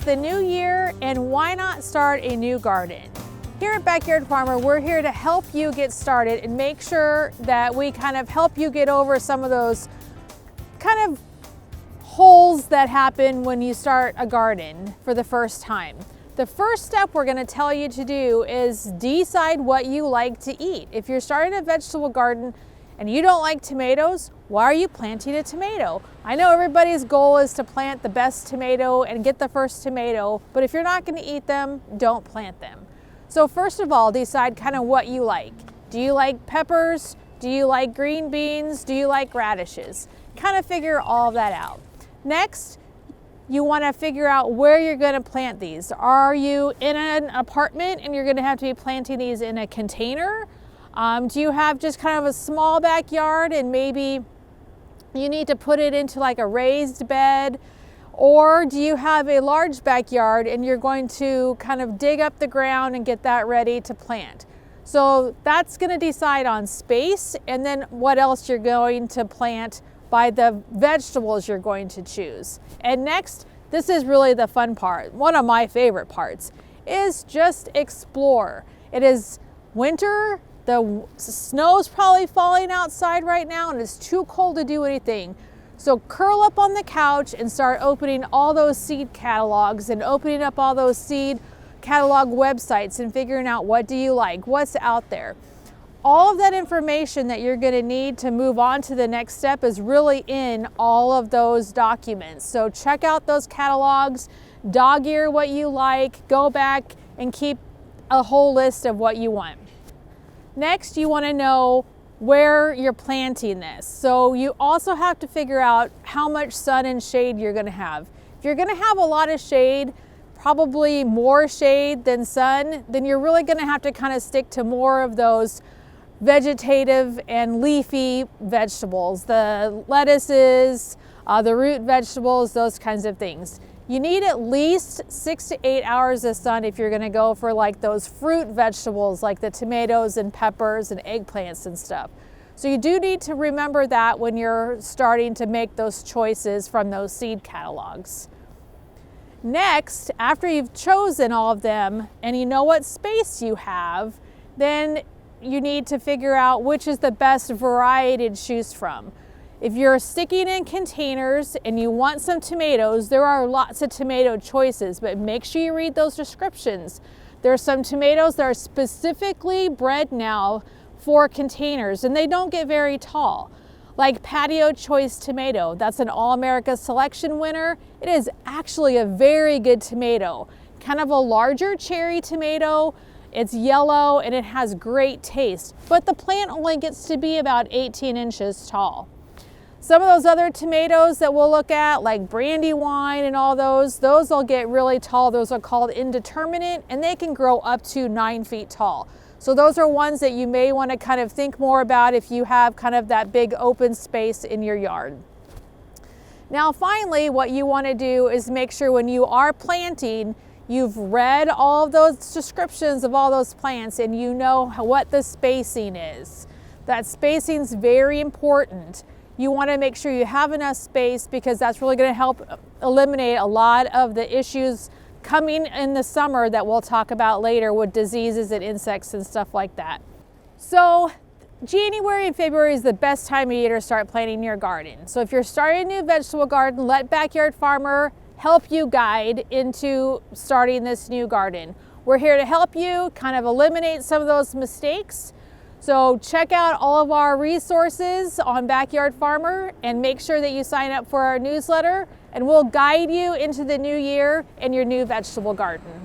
the new year, and why not start a new garden? Here at Backyard Farmer, we're here to help you get started and make sure that we kind of help you get over some of those kind of holes that happen when you start a garden for the first time. The first step we're going to tell you to do is decide what you like to eat. If you're starting a vegetable garden and you don't like tomatoes, why are you planting a tomato? I know everybody's goal is to plant the best tomato and get the first tomato, but if you're not going to eat them, don't plant them. So first of all, decide kind of what you like. Do you like peppers? Do you like green beans? Do you like radishes? Kind of figure all of that out. Next, you want to figure out where you're going to plant these. Are you in an apartment and you're going to have to be planting these in a container? Do you have just kind of a small backyard and maybe you need to put it into like a raised bed? Or do you have a large backyard and you're going to kind of dig up the ground and get that ready to plant? So that's going to decide on space and then what else you're going to plant by the vegetables you're going to choose. And next, this is really the fun part. One of my favorite parts is just explore. It is winter. The snow's probably falling outside right now and it's too cold to do anything. So curl up on the couch and start opening all those seed catalogs and opening up all those seed catalog websites and figuring out what do you like, what's out there. All of that information that you're going to need to move on to the next step is really in all of those documents. So check out those catalogs, dog ear what you like, go back and keep a whole list of what you want. Next, you want to know where you're planting this. So you also have to figure out how much sun and shade you're going to have. If you're going to have a lot of shade, probably more shade than sun, then you're really going to have to kind of stick to more of those vegetative and leafy vegetables, the lettuces, the root vegetables, those kinds of things. You need at least 6 to 8 hours of sun if you're going to go for like those fruit vegetables like the tomatoes and peppers and eggplants and stuff. So you do need to remember that when you're starting to make those choices from those seed catalogs. Next, after you've chosen all of them and you know what space you have, then you need to figure out which is the best variety to choose from. If you're sticking in containers and you want some tomatoes, there are lots of tomato choices, but make sure you read those descriptions. There are some tomatoes that are specifically bred now for containers and they don't get very tall. Like Patio Choice Tomato, that's an All-America Selection winner. It is actually a very good tomato, kind of a larger cherry tomato. It's yellow and it has great taste, but the plant only gets to be about 18 inches tall. Some of those other tomatoes that we'll look at, like Brandywine and all those will get really tall. Those are called indeterminate and they can grow up to 9 feet tall. So those are ones that you may want to kind of think more about if you have kind of that big open space in your yard. Now finally, what you want to do is make sure when you are planting, you've read all of those descriptions of all those plants and you know what the spacing is. That spacing is very important. You want to make sure you have enough space because that's really going to help eliminate a lot of the issues coming in the summer that we'll talk about later with diseases and insects and stuff like that. So January and February is the best time of year to start planting your garden. So if you're starting a new vegetable garden, let Backyard Farmer help you guide into starting this new garden. We're here to help you kind of eliminate some of those mistakes. So check out all of our resources on Backyard Farmer and make sure that you sign up for our newsletter and we'll guide you into the new year and your new vegetable garden.